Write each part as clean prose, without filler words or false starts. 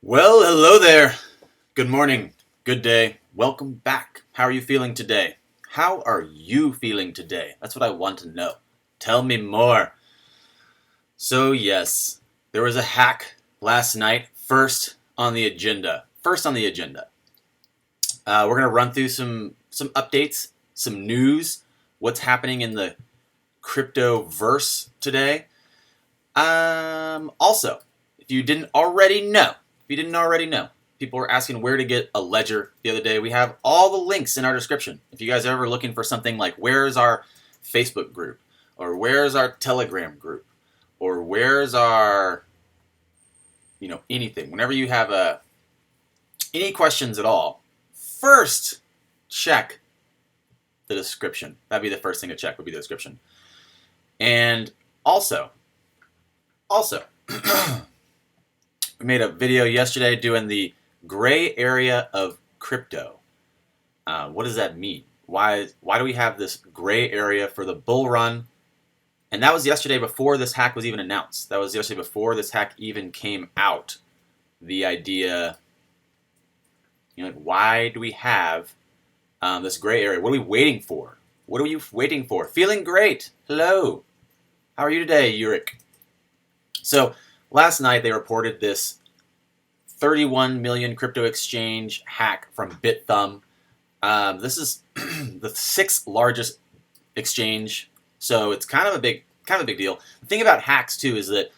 Well, hello there. Good morning. Good day. Welcome back. How are you feeling today? How are you feeling today? That's what I want to know. Tell me more. So, yes, there was a hack last night. First on the agenda. We're going to run through some updates, some news, what's happening in the crypto verse today. Also, if you didn't already know, people were asking where to get a ledger the other day. We have all the links in our description. If you guys are ever looking for something like where's our Facebook group, or where's our Telegram group, or where's our, anything. Whenever you have any questions at all, first check the description. That'd be the first thing to check, would be the description. And also, we made a video yesterday doing the gray area of crypto. What does that mean? Why do we have this gray area for the bull run? And that was yesterday before this hack was even announced. That was yesterday before this hack even came out. The idea, why do we have this gray area? What are we waiting for? What are you waiting for? Feeling great. Hello. How are you today, Yurik? So last night they reported this 31 million crypto exchange hack from Bithumb. This is the 6th largest exchange, so it's kind of a big deal. The thing about hacks too is that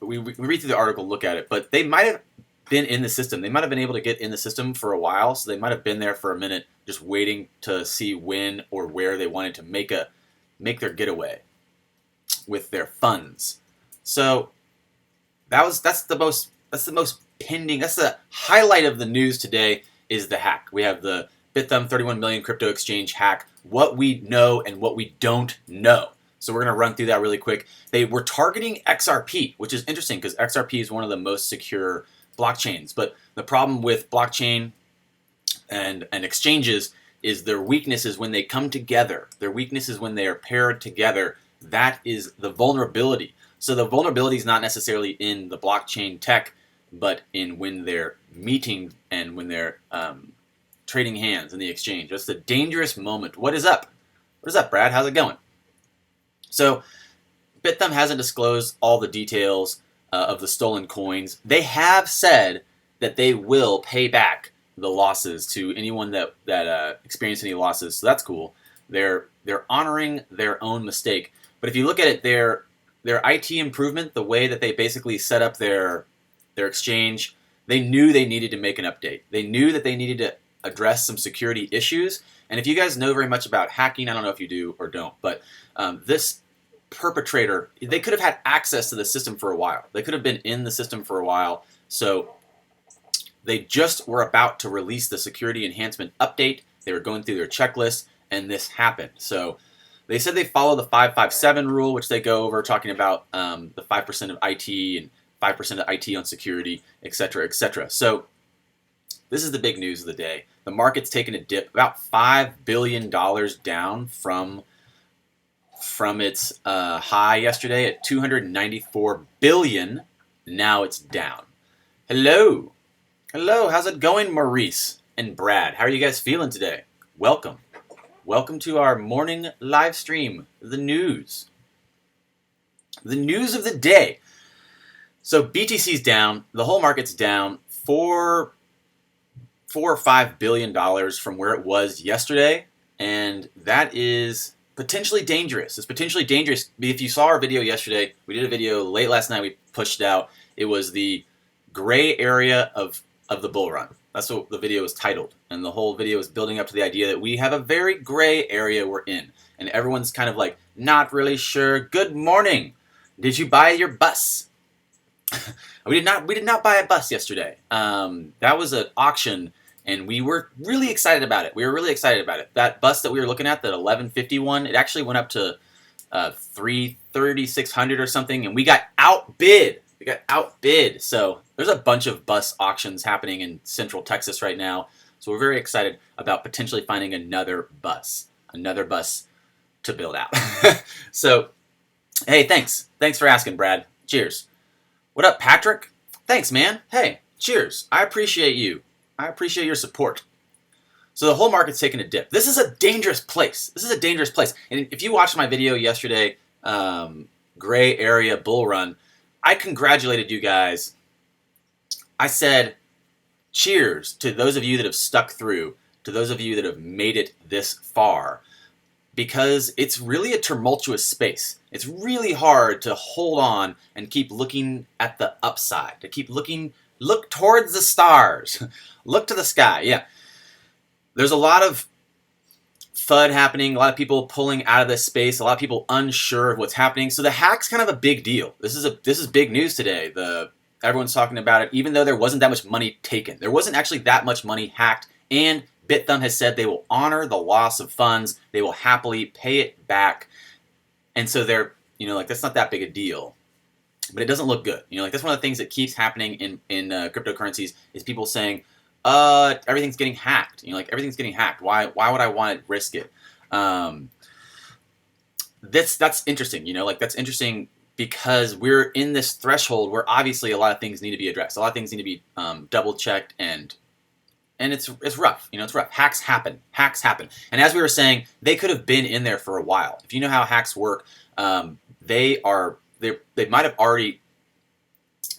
we read through the article, look at it, but they might have been in the system. They might have been able to get in the system for a while, so they might have been there for a minute, just waiting to see when or where they wanted to make their getaway with their funds. So that's the most pending. That's the highlight of the news today, is the hack. We have the Bithumb 31 million crypto exchange hack, what we know and what we don't know. So we're going to run through that really quick. They were targeting XRP, which is interesting because XRP is one of the most secure blockchains. But the problem with blockchain and exchanges is their weakness is when they come together. Their weakness is when they are paired together. That is the vulnerability. So the vulnerability is not necessarily in the blockchain tech, but in when they're meeting and when they're trading hands in the exchange. That's the dangerous moment. What is up? What is up, Brad? How's it going? So Bithumb hasn't disclosed all the details of the stolen coins. They have said that they will pay back the losses to anyone that experienced any losses. So that's cool. They're honoring their own mistake. But if you look at it, their IT improvement, the way that they basically set up their exchange, they knew they needed to make an update. They knew that they needed to address some security issues. And if you guys know very much about hacking, I don't know if you do or don't, but this perpetrator, they could have had access to the system for a while. They could have been in the system for a while. So they just were about to release the security enhancement update. They were going through their checklist, and this happened. So they said they follow the 557 rule, which they go over, talking about the 5% of IT and 5% of IT on security, etc., etc. So this is the big news of the day. The market's taken a dip, about $5 billion down from its high yesterday at $294 billion. Now it's down. Hello. How's it going, Maurice and Brad? How are you guys feeling today? Welcome. Welcome to our morning live stream, the news. The news of the day. So BTC's down, the whole market's down $4 or $5 billion from where it was yesterday, and that is potentially dangerous. It's potentially dangerous. If you saw our video yesterday, we did a video late last night, we pushed it out. It was the gray area of the bull run. That's what the video was titled. And the whole video is building up to the idea that we have a very gray area we're in. And everyone's kind of like, not really sure. Good morning. Did you buy your bus? We did not buy a bus yesterday. That was an auction, and we were really excited about it. That bus that we were looking at, that 1151, it actually went up to 330, or something, and we got outbid. So there's a bunch of bus auctions happening in Central Texas right now. So we're very excited about potentially finding another bus to build out. So, hey, thanks for asking, Brad. Cheers. What up, Patrick? Thanks, man. Hey, cheers. I appreciate you. I appreciate your support. So the whole market's taking a dip. This is a dangerous place. This is a dangerous place. And if you watched my video yesterday, gray area bull run, I congratulated you guys. I said, cheers to those of you that have stuck through, to those of you that have made it this far, because it's really a tumultuous space. It's really hard to hold on and keep looking at the upside, to keep look towards the stars, look to the sky. Yeah. There's a lot of FUD happening, a lot of people pulling out of this space, a lot of people unsure of what's happening. So the hack's kind of a big deal. This is big news today. Everyone's talking about it, even though there wasn't that much money taken. There wasn't actually that much money hacked, and Bithumb has said they will honor the loss of funds. They will happily pay it back. And so they're, that's not that big a deal. But it doesn't look good. That's one of the things that keeps happening in cryptocurrencies is people saying, everything's getting hacked. Everything's getting hacked. Why would I want to risk it? That's interesting. That's interesting because we're in this threshold where obviously a lot of things need to be addressed. A lot of things need to be double checked, and it's rough. It's rough. Hacks happen. And as we were saying, they could have been in there for a while. If you know how hacks work, they might have already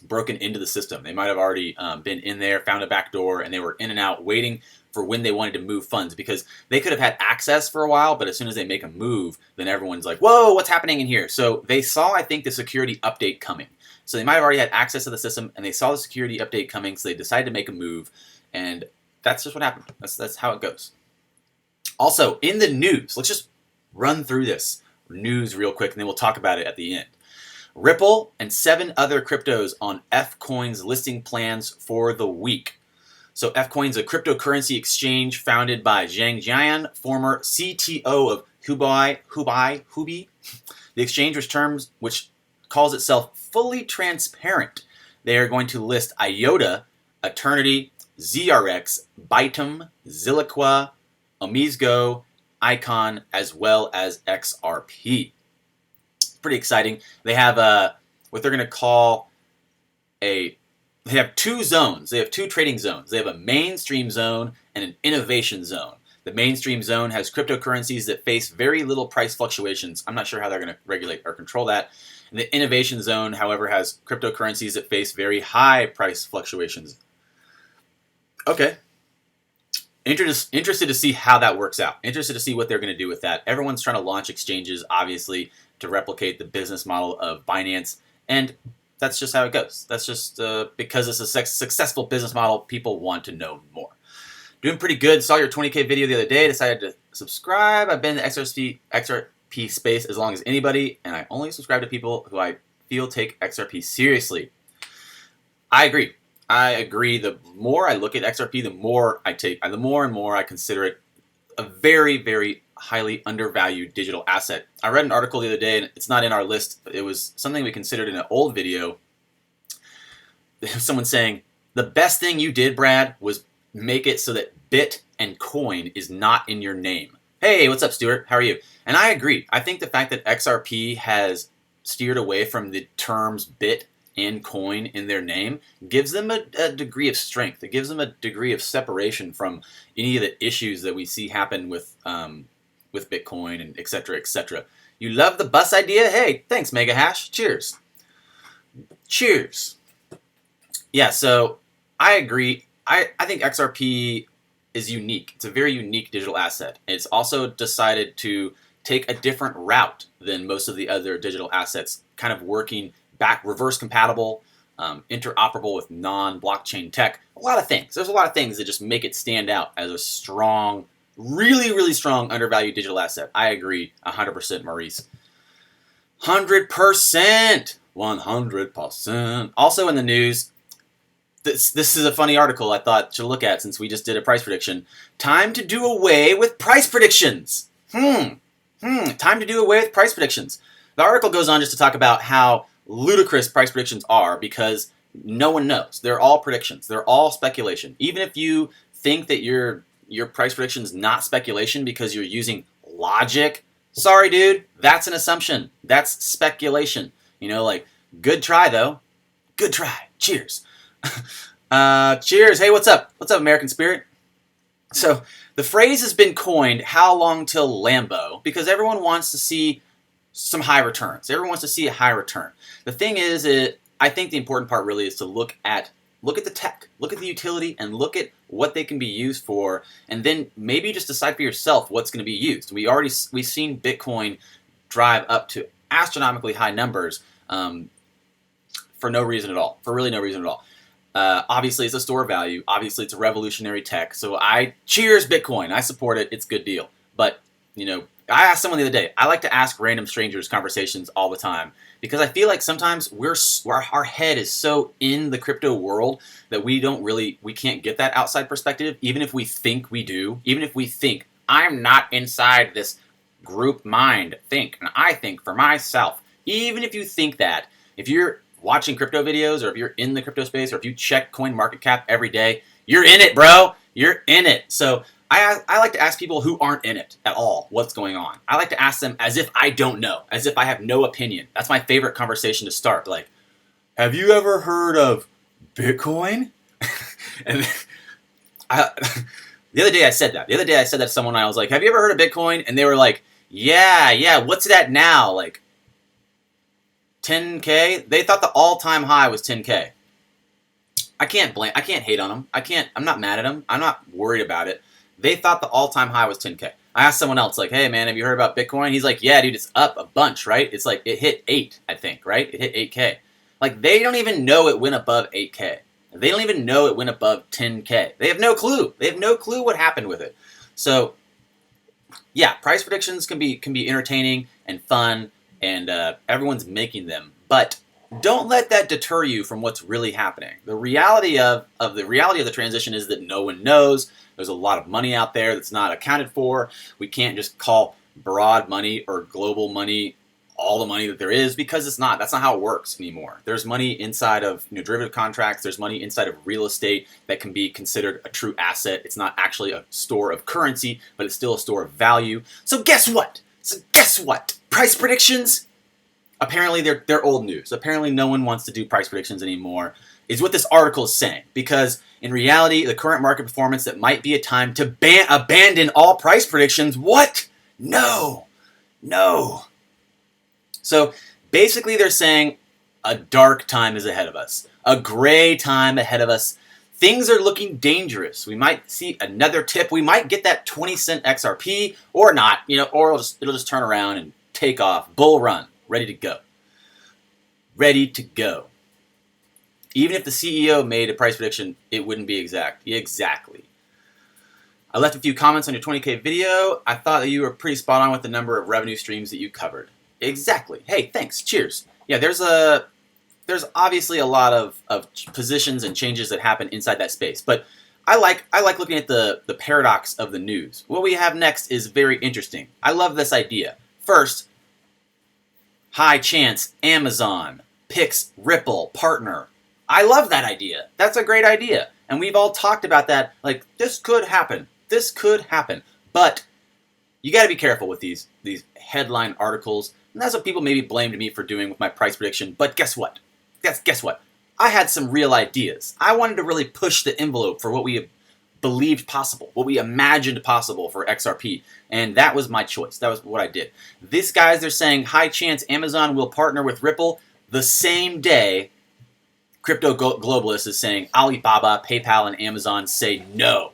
broken into the system. They might have already been in there, found a back door, and they were in and out waiting for when they wanted to move funds, because they could have had access for a while, but as soon as they make a move, then everyone's like, whoa, what's happening in here? So they saw, I think, the security update coming. So they might have already had access to the system, and they saw the security update coming, so they decided to make a move, and that's just what happened. That's how it goes. Also, in the news, let's just run through this news real quick, and then we'll talk about it at the end. Ripple and 7 other cryptos on Fcoin's listing plans for the week. So Fcoin's a cryptocurrency exchange founded by Zhang Jian, former CTO of Huobi. The exchange which calls itself fully transparent. They are going to list IOTA, Eternity, ZRX, Bithumb, Ziliqua, Omizgo, Icon, as well as XRP. Pretty exciting. They have what they're going to call they have 2 zones. They have 2 trading zones. They have a mainstream zone and an innovation zone. The mainstream zone has cryptocurrencies that face very little price fluctuations. I'm not sure how they're going to regulate or control that. And the innovation zone, however, has cryptocurrencies that face very high price fluctuations. Okay. Interested to see how that works out. Interested to see what they're going to do with that. Everyone's trying to launch exchanges, obviously, to replicate the business model of Binance. And that's just how it goes. That's just because it's a successful business model, people want to know more. Doing pretty good. Saw your 20K video the other day. Decided to subscribe. I've been in the XRP space as long as anybody, and I only subscribe to people who I feel take XRP seriously. I agree. The more I look at XRP, the more and more I consider it a very, very highly undervalued digital asset. I read an article the other day, and it's not in our list, but it was something we considered in an old video. Someone saying, the best thing you did, Brad, was make it so that bit and coin is not in your name. Hey, what's up, Stuart? How are you? And I agree. I think the fact that XRP has steered away from the terms bit and coin in their name gives them a degree of strength. It gives them a degree of separation from any of the issues that we see happen with Bitcoin and et cetera, et cetera. You love the bus idea? Hey, thanks, Mega Hash. Cheers. Cheers. Yeah, so I agree. I think XRP is unique. It's a very unique digital asset. It's also decided to take a different route than most of the other digital assets, kind of working back, reverse compatible, interoperable with non-blockchain tech. A lot of things. There's a lot of things that just make it stand out as a strong, really, really strong undervalued digital asset. I agree 100%, Maurice. 100%. 100%. Also in the news, this is a funny article I thought to look at since we just did a price prediction. Time to do away with price predictions. Time to do away with price predictions. The article goes on just to talk about how ludicrous price predictions are because no one knows. They're all predictions. They're all speculation. Even if you think that your price prediction is not speculation because you're using logic, sorry, dude, that's an assumption. That's speculation. Good try, though. Good try. Cheers. Cheers. Hey, what's up? What's up, American Spirit? So the phrase has been coined, how long till Lambo? Because everyone wants to see some high returns. Everyone wants to see a high return. The thing is, I think the important part really is to look at the tech, look at the utility, and look at what they can be used for, and then maybe just decide for yourself what's going to be used. We've seen Bitcoin drive up to astronomically high numbers for no reason at all, for really no reason at all. Obviously, it's a store of value. Obviously, it's a revolutionary tech. So I cheers Bitcoin. I support it. It's a good deal. But, I asked someone the other day. I like to ask random strangers conversations all the time because I feel like sometimes our head is so in the crypto world that we can't get that outside perspective, even if we think we do. Even if we think, I'm not inside this group mind think, and I think for myself. Even if you think that, if you're watching crypto videos, or if you're in the crypto space, or if you check CoinMarketCap every day, you're in it, bro. You're in it. So I like to ask people who aren't in it at all what's going on. I like to ask them as if I don't know, as if I have no opinion. That's my favorite conversation to start. Like, have you ever heard of Bitcoin? And the other day I said that. The other day I said that to someone. I was like, have you ever heard of Bitcoin? And they were like, yeah. What's that now? Like 10K? They thought the all-time high was 10K. I can't hate on them. I'm not mad at them. I'm not worried about it. They thought the all-time high was 10K. I asked someone else, like, hey man, have you heard about Bitcoin? He's like, yeah, dude, it's up a bunch, right? It's like, it hit 8, I think, right? It hit 8K. Like, they don't even know it went above 8K. They don't even know it went above 10K. They have no clue. They have no clue what happened with it. So, yeah, price predictions can be entertaining and fun, and everyone's making them. But don't let that deter you from what's really happening. The reality of the transition is that no one knows. There's a lot of money out there that's not accounted for. We can't just call broad money or global money all the money that there is, because it's not. That's not how it works anymore. There's money inside of derivative contracts. There's money inside of real estate that can be considered a true asset. It's not actually a store of currency, but it's still a store of value. So guess what? Price predictions? Apparently they're old news. Apparently no one wants to do price predictions anymore, is what this article is saying. Because in reality, the current market performance, that might be a time to abandon all price predictions. What? No. So basically they're saying a dark time is ahead of us. A gray time ahead of us. Things are looking dangerous. We might see another tip. We might get that 20-cent XRP or not, or it'll just turn around and take off. Bull run. Ready to go. Ready to go. Even if the CEO made a price prediction, it wouldn't be exact. Exactly. I left a few comments on your 20K video. I thought that you were pretty spot on with the number of revenue streams that you covered. Exactly. Hey, thanks. Cheers. Yeah, there's obviously a lot of positions and changes that happen inside that space. But I like looking at the paradox of the news. What we have next is very interesting. I love this idea. First, high chance Amazon picks Ripple partner. I love that idea. That's a great idea. And we've all talked about that. Like, this could happen. This could happen. But you got to be careful with these headline articles. And that's what people maybe blamed me for doing with my price prediction. But guess what? Guess what? I had some real ideas. I wanted to really push the envelope for what we believed possible, what we imagined possible for XRP. And that was my choice. That was what I did. These guys, they're saying high chance Amazon will partner with Ripple. The same day, Crypto Globalist is saying Alibaba, PayPal, and Amazon say no.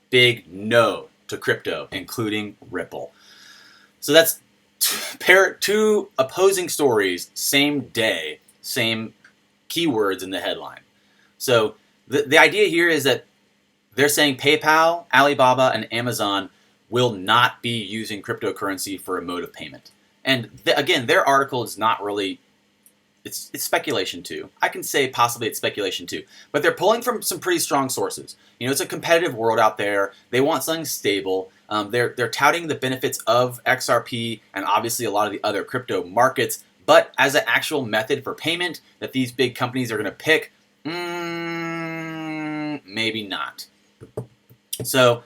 Big no to crypto, including Ripple. So that's two opposing stories, same day, same keywords in the headline. So the idea here is that they're saying PayPal, Alibaba, and Amazon will not be using cryptocurrency for a mode of payment. And again, their article is not really, it's speculation too. I can say possibly it's speculation too. But they're pulling from some pretty strong sources. It's a competitive world out there. They want something stable. They're touting the benefits of XRP and obviously a lot of the other crypto markets. But as an actual method for payment that these big companies are going to pick, maybe not. So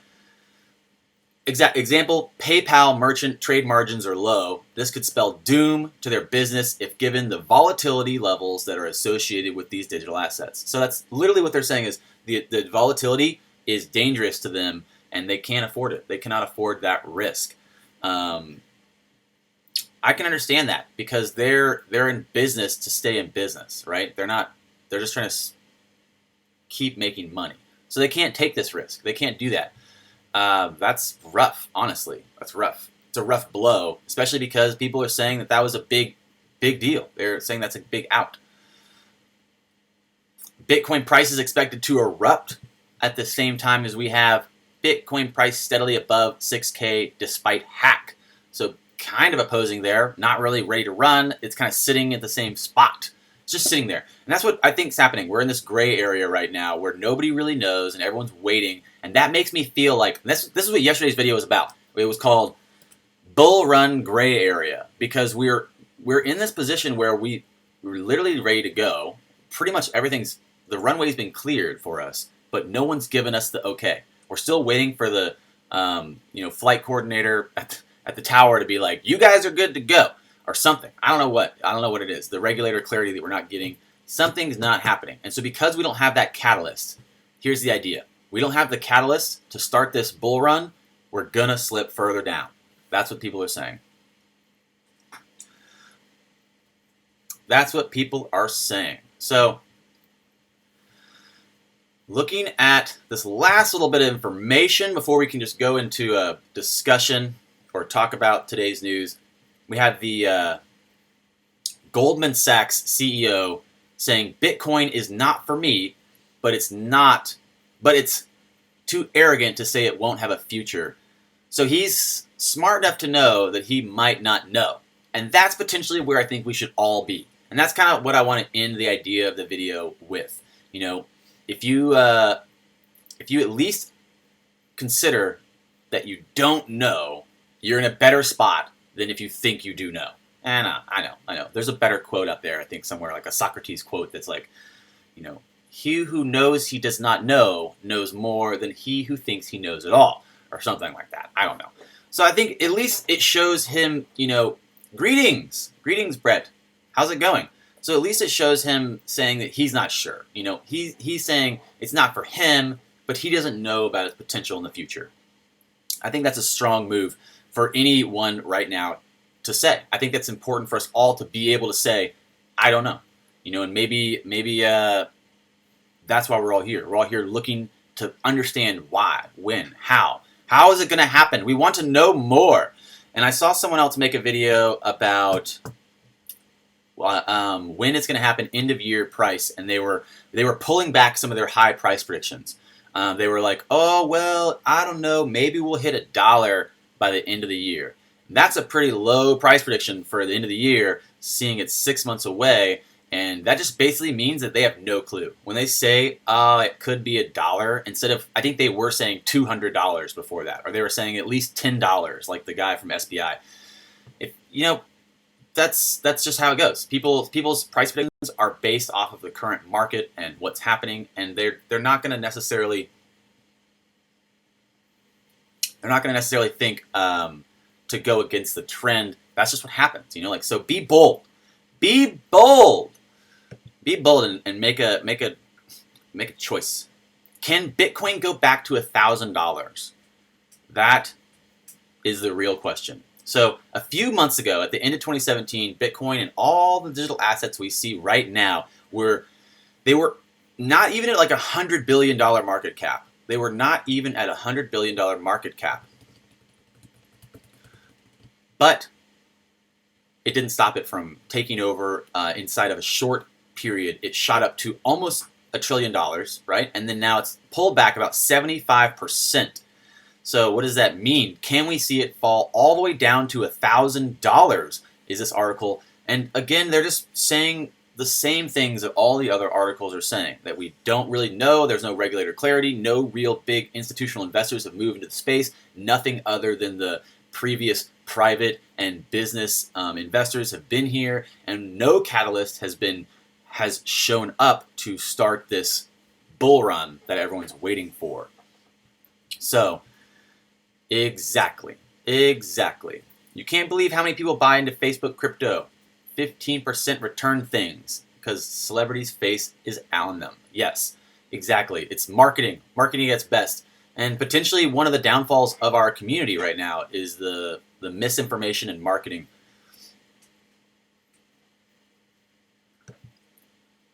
Example, PayPal merchant trade margins are low. This could spell doom to their business if given the volatility levels that are associated with these digital assets. So that's literally what they're saying is the volatility is dangerous to them and they can't afford it. They cannot afford that risk. I can understand that because they're in business to stay in business, right? They're just trying to keep making money. So they can't take this risk. They can't do that. That's rough, honestly. That's rough. It's a rough blow, especially because people are saying that was a big deal. They're saying that's a big out. Bitcoin price is expected to erupt at the same time as we have Bitcoin price steadily above 6K despite hack. So kind of opposing there, not really ready to run. It's kind of sitting at the same spot. It's just sitting there. And that's what I think is happening. We're in this gray area right now where nobody really knows and everyone's waiting. And that makes me feel like, this is what yesterday's video was about. It was called Bull Run Gray Area because we're in this position where we're literally ready to go. Pretty much the runway's been cleared for us, but no one's given us the okay. We're still waiting for the flight coordinator at the tower to be like, you guys are good to go, or something. I don't know what it is. The regulator clarity that we're not getting, something's not happening. And so because we don't have that catalyst, here's the idea. We don't have the catalyst to start this bull run, we're gonna slip further down. That's what people are saying. That's what people are saying. So, looking at this last little bit of information before we can just go into a discussion or talk about today's news, we have the Goldman Sachs CEO saying Bitcoin is not for me, but it's too arrogant to say it won't have a future. So he's smart enough to know that he might not know. And that's potentially where I think we should all be. And that's kind of what I want to end the idea of the video with. If you at least consider that you don't know, you're in a better spot than if you think you do know. And I know. There's a better quote out there, I think somewhere, like a Socrates quote that's like, he who knows he does not know knows more than he who thinks he knows it all, or something like that. I don't know. So I think at least it shows him, greetings, Brett. How's it going? So at least it shows him saying that he's not sure. He's saying it's not for him, but he doesn't know about its potential in the future. I think that's a strong move for anyone right now to say. I think that's important for us all to be able to say, I don't know. And maybe that's why we're all here. We're all here looking to understand why, when, how. How is it going to happen? We want to know more. And I saw someone else make a video about when it's going to happen, end of year price, and they were pulling back some of their high price predictions. They were like, oh well, I don't know, maybe we'll hit $1 by the end of the year. That's a pretty low price prediction for the end of the year, seeing it's 6 months away, and that just basically means that they have no clue. When they say, it could be $1, instead of, I think they were saying $200 before that, or they were saying at least $10, like the guy from SBI. If that's just how it goes. People's price predictions are based off of the current market and what's happening, and they're not going to necessarily think to go against the trend. That's just what happens, so be bold. Be bold and make a choice. Can Bitcoin go back to $1,000? That is the real question. So a few months ago, at the end of 2017, Bitcoin and all the digital assets we see right now were not even at like $100 billion market cap. They were not even at $100 billion market cap. But it didn't stop it from taking over inside of a short period. It shot up to almost $1 trillion, right? And then now it's pulled back about 75%. So what does that mean? Can we see it fall all the way down to $1,000? Is this article? And again, they're just saying the same things that all the other articles are saying, that we don't really know. There's no regulator clarity. No real big institutional investors have moved into the space. Nothing other than the previous private and business investors have been here, and no catalyst has shown up to start this bull run that everyone's waiting for. So Exactly. Exactly. You can't believe how many people buy into Facebook crypto. 15% return things because celebrities' face is on them. Yes, exactly. It's marketing. Marketing at its best. And potentially one of the downfalls of our community right now is the misinformation and marketing.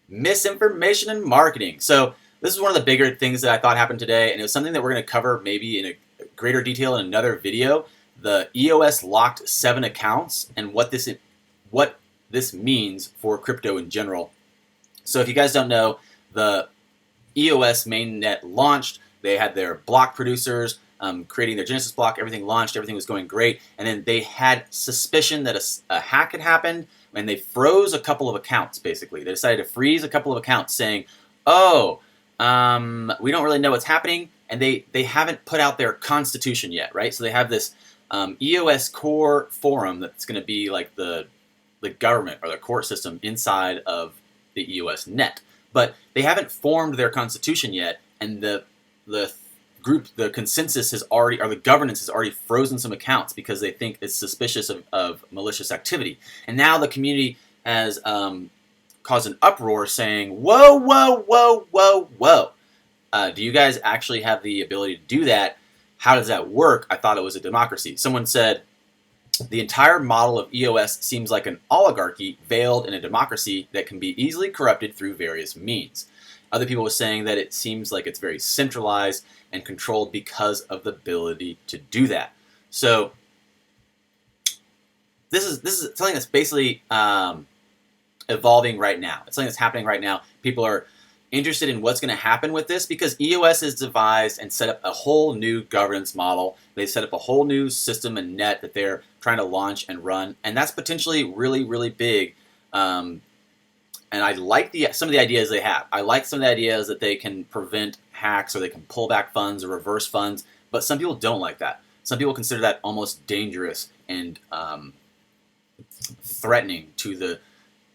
Misinformation and marketing. So this is one of the bigger things that I thought happened today, and it was something that we're going to cover maybe in a greater detail in another video. The EOS locked 7 accounts and what this means for crypto in general. So if you guys don't know, the EOS mainnet launched. They had their block producers creating their Genesis block. Everything launched. Everything was going great. And then they had suspicion that a hack had happened, and they froze a couple of accounts, basically. They decided to freeze a couple of accounts saying, oh, we don't really know what's happening. And they haven't put out their constitution yet, right? So they have this EOS core forum that's going to be like the government or the court system inside of the EOS net. But they haven't formed their constitution yet, and the group, the consensus has already, or the governance has already frozen some accounts because they think it's suspicious of malicious activity. And now the community has caused an uproar saying, whoa, whoa, whoa, whoa, whoa. Do you guys actually have the ability to do that? How does that work? I thought it was a democracy. Someone said, the entire model of EOS seems like an oligarchy veiled in a democracy that can be easily corrupted through various means. Other people were saying that it seems like it's very centralized and controlled because of the ability to do that. So this is something that's basically evolving right now. It's something that's happening right now. People are interested in what's going to happen with this because EOS has devised and set up a whole new governance model. They've set up a whole new system and net that they're trying to launch and run, and that's potentially really, really big. And I like some of the ideas they have. I like some of the ideas that they can prevent hacks or they can pull back funds or reverse funds, but some people don't like that. Some people consider that almost dangerous and threatening to the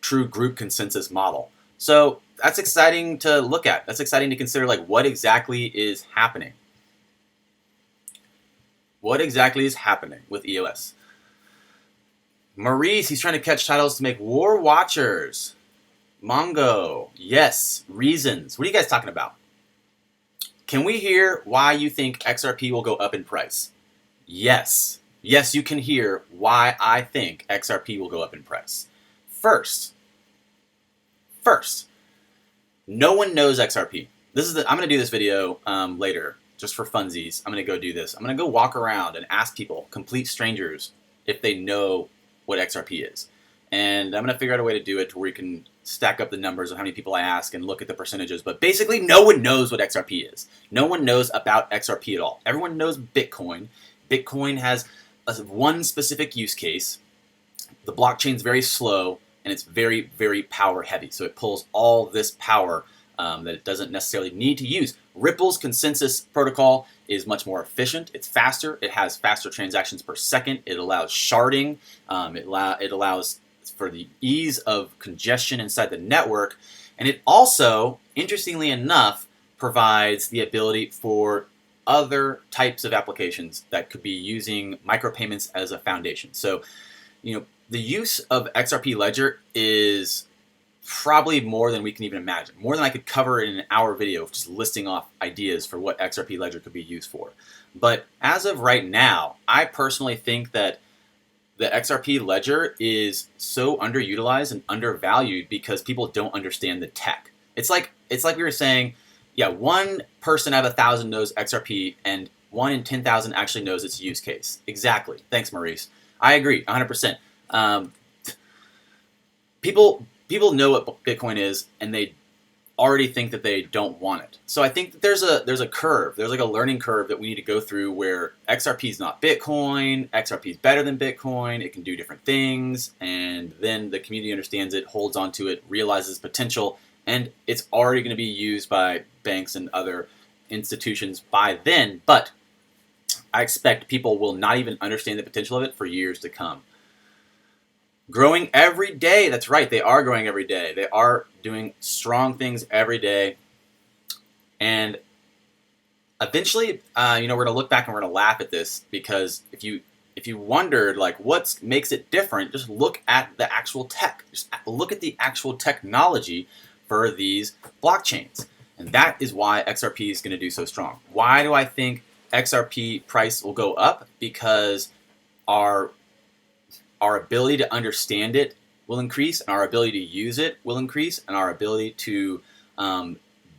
true group consensus model. So that's exciting to look at. That's exciting to consider, like, what exactly is happening. What exactly is happening with EOS? Maurice, he's trying to catch titles to make War Watchers. Mongo, yes. Reasons. What are you guys talking about? Can we hear why you think XRP will go up in price? Yes. Yes, you can hear why I think XRP will go up in price. First, no one knows XRP. I'm going to do this video later, just for funsies. I'm going to go do this. I'm going to go walk around and ask people, complete strangers, if they know what XRP is. And I'm going to figure out a way to do it to where you can stack up the numbers of how many people I ask and look at the percentages. But basically, no one knows what XRP is. No one knows about XRP at all. Everyone knows Bitcoin. Bitcoin has one specific use case. The blockchain's very slow, and it's very, very power heavy. So it pulls all this power that it doesn't necessarily need to use. Ripple's consensus protocol is much more efficient. It's faster. It has faster transactions per second. It allows sharding. It allows for the ease of congestion inside the network. And it also, interestingly enough, provides the ability for other types of applications that could be using micropayments as a foundation. So, the use of XRP Ledger is probably more than we can even imagine. More than I could cover in an hour video of just listing off ideas for what XRP Ledger could be used for. But as of right now, I personally think that the XRP Ledger is so underutilized and undervalued because people don't understand the tech. It's like we were saying, yeah, one person out of 1,000 knows XRP and 1 in 10,000 actually knows its use case. Exactly. Thanks, Maurice. I agree, 100%. People know what Bitcoin is, and they already think that they don't want it. So I think that there's a curve. There's like a learning curve that we need to go through where XRP is not Bitcoin. XRP is better than Bitcoin. It can do different things, and then the community understands it, holds onto it, realizes potential, and it's already going to be used by banks and other institutions by then. But I expect people will not even understand the potential of it for years to come. Growing every day. That's right. They are growing every day. They are doing strong things every day. And eventually, we're going to look back and we're going to laugh at this, because if you wondered like what makes it different, just look at the actual tech. Just look at the actual technology for these blockchains. And that is why XRP is going to do so strong. Why do I think XRP price will go up? Because our ability to understand it will increase, and our ability to use it will increase, and our ability to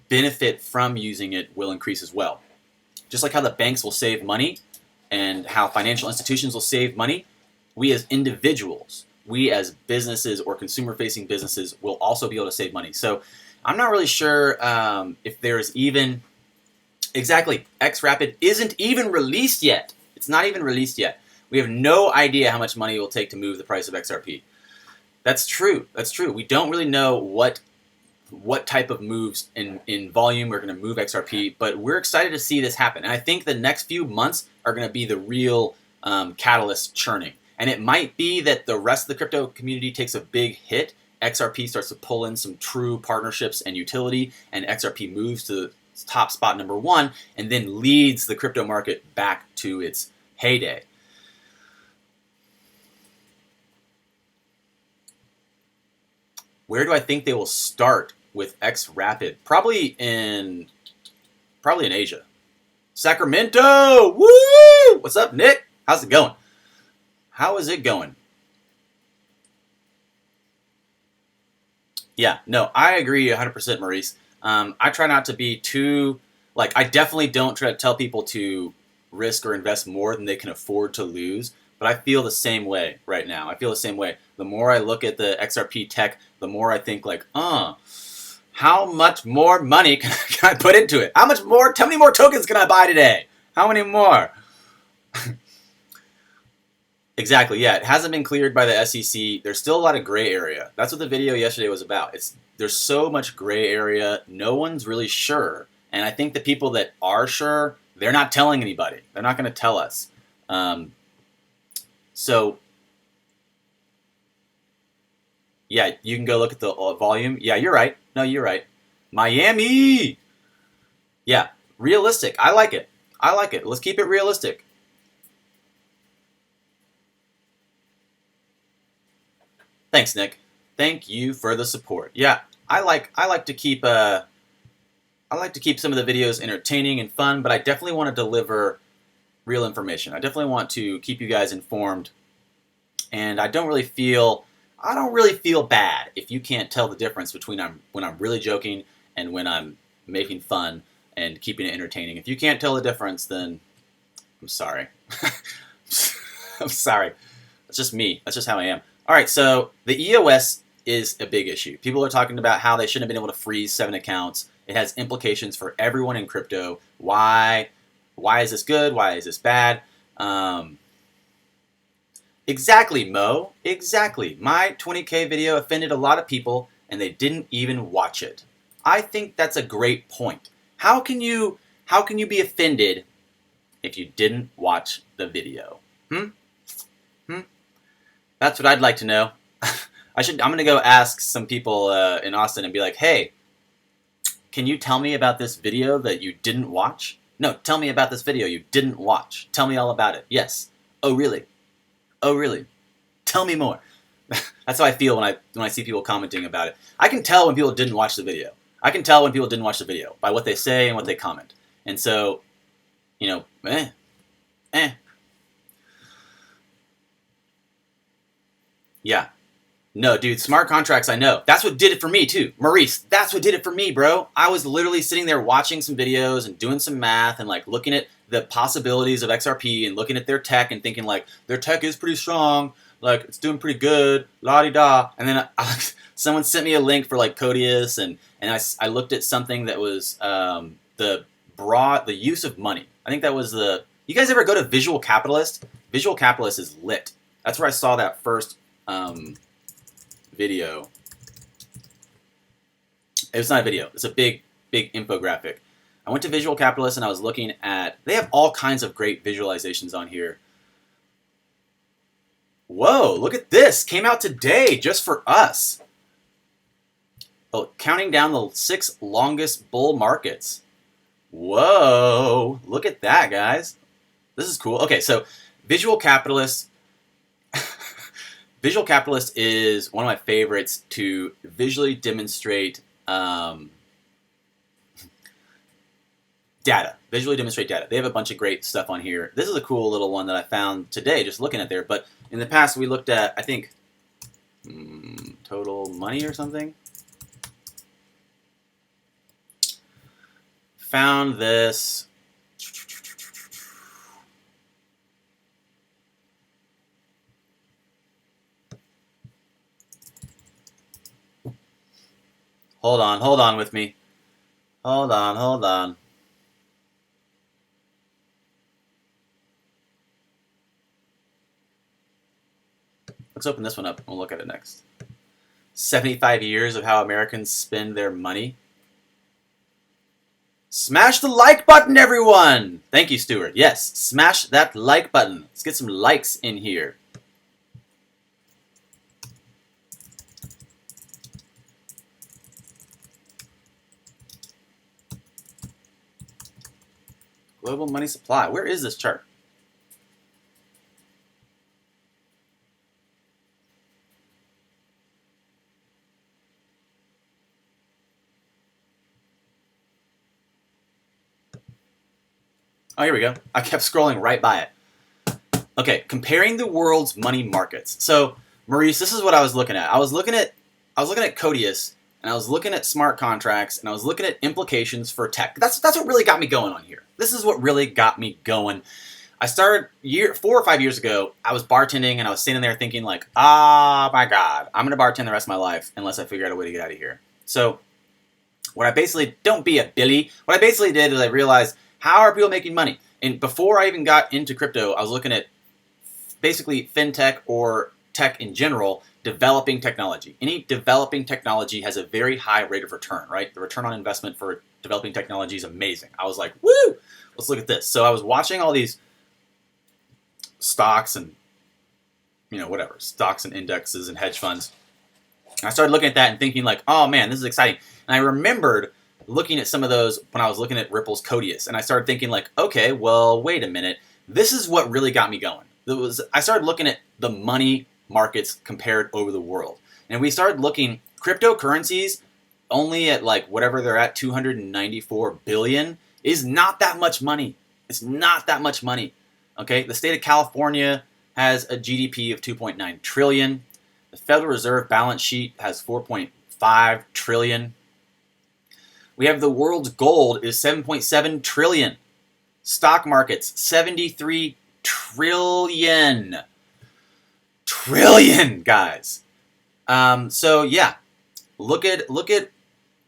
benefit from using it will increase as well. Just like how the banks will save money and how financial institutions will save money, we as individuals, we as businesses or consumer-facing businesses will also be able to save money. So I'm not really sure if there's even... Exactly, XRapid isn't even released yet. It's not even released yet. We have no idea how much money it will take to move the price of XRP. That's true. That's true. We don't really know what type of moves in volume are going to move XRP, but we're excited to see this happen. And I think the next few months are going to be the real catalyst churning. And it might be that the rest of the crypto community takes a big hit. XRP starts to pull in some true partnerships and utility, and XRP moves to top spot number 1 and then leads the crypto market back to its heyday. Where do I think they will start with XRapid? Probably in Asia. Sacramento! Woo! What's up, Nick? How's it going? How is it going? Yeah, no, I agree 100%, Maurice. I try not to be too, I definitely don't try to tell people to risk or invest more than they can afford to lose. But I feel the same way right now. I feel the same way. The more I look at the XRP tech, the more I think how much more money can I put into it? How many more tokens can I buy today? How many more? Exactly, yeah. It hasn't been cleared by the SEC. There's still a lot of gray area. That's what the video yesterday was about. There's so much gray area. No one's really sure. And I think the people that are sure, they're not telling anybody. They're not going to tell us. So, yeah, you can go look at the volume. Yeah, you're right. No, you're right. Miami! Yeah, realistic. I like it. I like it. Let's keep it realistic. Thanks, Nick. Thank you for the support. Yeah, I like to keep some of the videos entertaining and fun, but I definitely want to deliver real information. I definitely want to keep you guys informed, and I don't really feel bad if you can't tell the difference between when I'm really joking and when I'm making fun and keeping it entertaining. If you can't tell the difference, then I'm sorry. I'm sorry. That's just me. That's just how I am. All right, so the EOS is a big issue. People are talking about how they shouldn't have been able to freeze 7 accounts. It has implications for everyone in crypto. Why is this good? Why is this bad? Exactly, Mo. Exactly. My 20K video offended a lot of people, and they didn't even watch it. I think that's a great point. How can you be offended if you didn't watch the video? That's what I'd like to know. I'm gonna go ask some people in Austin and be like, hey, can you tell me about this video that you didn't watch? No, tell me about this video you didn't watch. Tell me all about it. Yes. Oh, really? Oh, really? Tell me more. That's how I feel when I see people commenting about it. I can tell when people didn't watch the video. I can tell when people didn't watch the video by what they say and what they comment. And so, Yeah. No, dude, smart contracts, I know. That's what did it for me, too. Maurice, that's what did it for me, bro. I was literally sitting there watching some videos and doing some math and, looking at the possibilities of XRP and looking at their tech and thinking, their tech is pretty strong. It's doing pretty good. La-di-da. And then someone sent me a link for, Codius, and I looked at something that was the use of money. I think that was You guys ever go to Visual Capitalist? Visual Capitalist is lit. That's where I saw that first video. It's not a video. It's a big infographic. I went to Visual Capitalist and I was looking at... They have all kinds of great visualizations on here. Whoa, look at this. Came out today just for us. Oh, counting down the 6 longest bull markets. Whoa, look at that, guys. This is cool. Okay, so visual capitalist. Visual capitalist is one of my favorites to visually demonstrate data. Visually demonstrate data. They have a bunch of great stuff on here. This is a cool little one that I found today just looking at there. But in the past, we looked at, I think, total money or something. Found this. Hold on with me. Hold on. Let's open this one up and we'll look at it next. 75 years of how Americans spend their money. Smash the like button, everyone! Thank you, Stuart. Yes, smash that like button. Let's get some likes in here. Global money supply. Where is this chart? Oh, here we go. I kept scrolling right by it. Okay, comparing the world's money markets. So, Maurice, this is what I was looking at. I was looking at Codius, and I was looking at smart contracts, and I was looking at implications for tech. That's what really got me going on here. This is what really got me going. I started 4 or 5 years ago. I was bartending, and I was sitting there thinking like, oh my God, I'm going to bartend the rest of my life unless I figure out a way to get out of here. So what I basically, don't be a Billy. What I basically did is I realized, how are people making money? And before I even got into crypto, I was looking at basically fintech or tech in general, developing technology. Any developing technology has a very high rate of return, right? The return on investment for developing technology is amazing. I was like, woo, let's look at this. So I was watching all these stocks and, whatever, stocks and indexes and hedge funds. And I started looking at that and thinking like, oh man, this is exciting. And I remembered looking at some of those when I was looking at Ripple's Codius. And I started thinking like, okay, well, wait a minute. This is what really got me going. I started looking at the money markets compared over the world. And we started looking, cryptocurrencies only at like whatever they're at, 294 billion, is not that much money. It's not that much money. Okay, the state of California has a GDP of 2.9 trillion. The Federal Reserve balance sheet has 4.5 trillion. We have the world's gold is 7.7 trillion. Stock markets, 73 trillion. Trillion, guys. So yeah, look at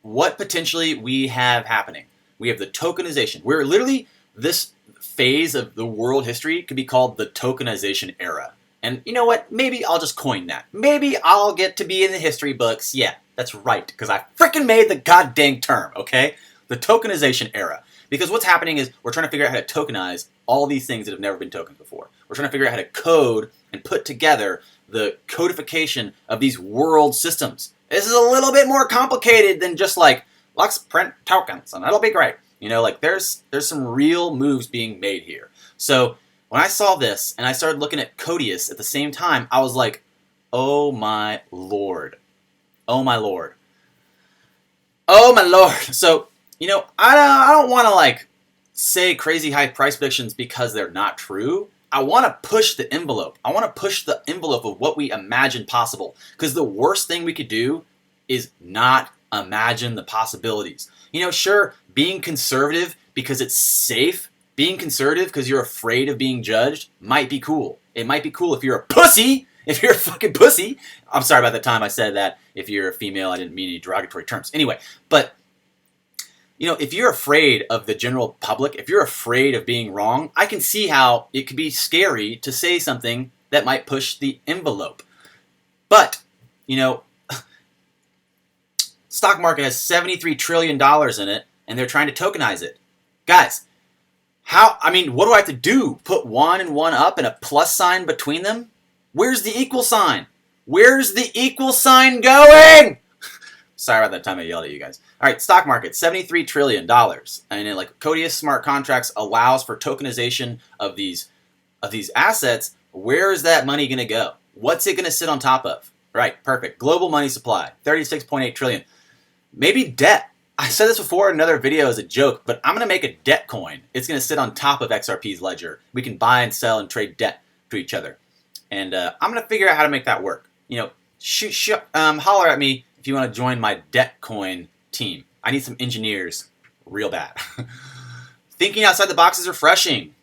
what potentially we have happening. We have the tokenization. We're literally, this phase of the world history could be called the tokenization era. And you know what? Maybe I'll just coin that. Maybe I'll get to be in the history books. Yeah, that's right, because I freaking made the goddamn term, okay? The tokenization era. Because what's happening is we're trying to figure out how to tokenize all these things that have never been tokens before. We're trying to figure out how to code and put together the codification of these world systems. This is a little bit more complicated than just like, let's print tokens and that'll be great. Like there's some real moves being made here. So when I saw this and I started looking at Codius at the same time, I was like, oh my Lord. Oh my Lord. Oh my Lord. So, I don't want to like say crazy high price predictions because they're not true. I want to push the envelope. I want to push the envelope of what we imagine possible. Because the worst thing we could do is not imagine the possibilities. Sure, being conservative because it's safe, being conservative because you're afraid of being judged might be cool. It might be cool if you're a pussy. If you're a fucking pussy. I'm sorry about the time I said that. If you're a female, I didn't mean any derogatory terms. Anyway, but if you're afraid of the general public, if you're afraid of being wrong, I can see how it could be scary to say something that might push the envelope. But, stock market has $73 trillion in it, and they're trying to tokenize it. Guys, what do I have to do? Put one and one up and a plus sign between them? Where's the equal sign? Where's the equal sign going? Sorry about that time I yelled at you guys. All right, stock market, $73 trillion. And then, like, Codius smart contracts allows for tokenization of these assets. Where is that money going to go? What's it going to sit on top of? Right, perfect. Global money supply, 36.8 trillion. Maybe debt. I said this before in another video as a joke, but I'm going to make a debt coin. It's going to sit on top of XRP's ledger. We can buy and sell and trade debt to each other. And I'm going to figure out how to make that work. You know, holler at me if you want to join my debt coin team. I need some engineers real bad. Thinking outside the box is refreshing.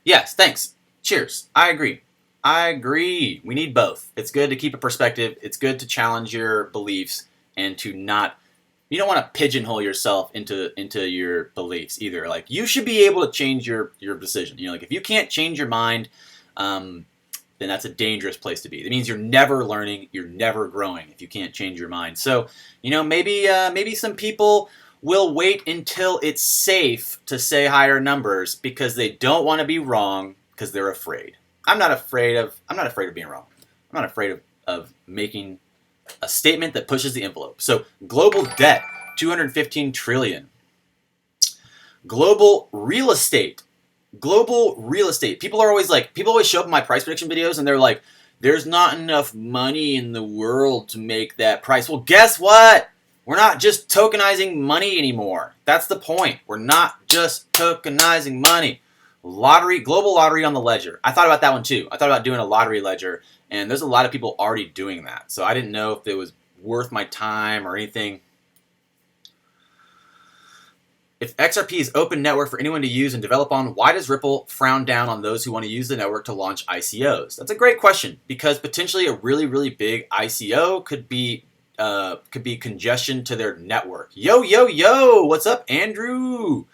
Yes, thanks. Cheers. I agree. We need both. It's good to keep a perspective. It's good to challenge your beliefs and to not, you don't want to pigeonhole yourself into your beliefs either. Like, you should be able to change your decision. You know, like, if you can't change your mind, then that's a dangerous place to be. It means you're never learning, you're never growing if you can't change your mind. So, you know, maybe some people will wait until it's safe to say higher numbers because they don't want to be wrong because they're afraid. I'm not afraid of being wrong. I'm not afraid of making a statement that pushes the envelope. So, global debt, 215 trillion. Global real estate. People always show up in my price prediction videos and they're like, there's not enough money in the world to make that price. Well, guess what? We're not just tokenizing money anymore. That's the point. We're not just tokenizing money. Global lottery on the ledger. I thought about that one too. I thought about doing a lottery ledger, and there's a lot of people already doing that. So I didn't know if it was worth my time or anything. If XRP is open network for anyone to use and develop on, why does Ripple frown down on those who want to use the network to launch ICOs? That's a great question, because potentially a really, really big ICO could be congestion to their network. Yo, what's up, Andrew?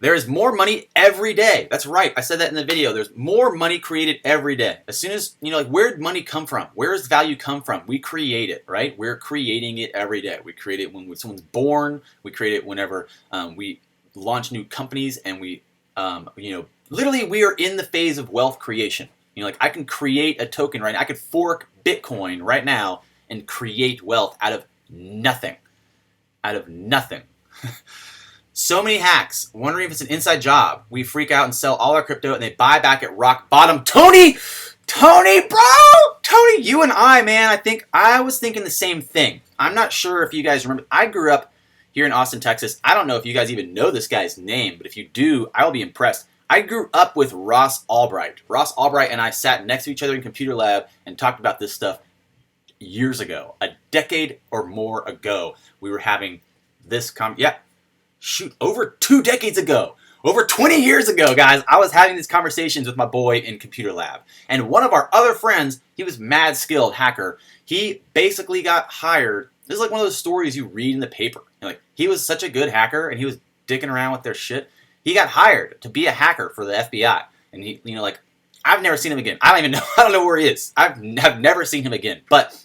There is more money every day. That's right. I said that in the video. There's more money created every day. As soon as, you know, like, where did money come from? Where does value come from? We create it, right? We're creating it every day. We create it when someone's born. We create it whenever we launch new companies, and we, you know, literally we are in the phase of wealth creation. You know, like, I can create a token right now. I could fork Bitcoin right now and create wealth out of nothing. So many hacks. Wondering if it's an inside job. We freak out and sell all our crypto and they buy back at rock bottom. Tony, you and I, man, I was thinking the same thing. I'm not sure if you guys remember. I grew up here in Austin, Texas. I don't know if you guys even know this guy's name, but if you do, I will be impressed. I grew up with Ross Albright. Ross Albright and I sat next to each other in computer lab and talked about this stuff years ago. A decade or more ago, we were having this over 2 decades ago, over 20 years ago, guys, I was having these conversations with my boy in computer lab. And one of our other friends, he was mad skilled hacker. He basically got hired. This is like one of those stories you read in the paper. Like, he was such a good hacker and he was dicking around with their shit. He got hired to be a hacker for the FBI. And he, you know, like, I've never seen him again. I don't know where he is. I've never seen him again. But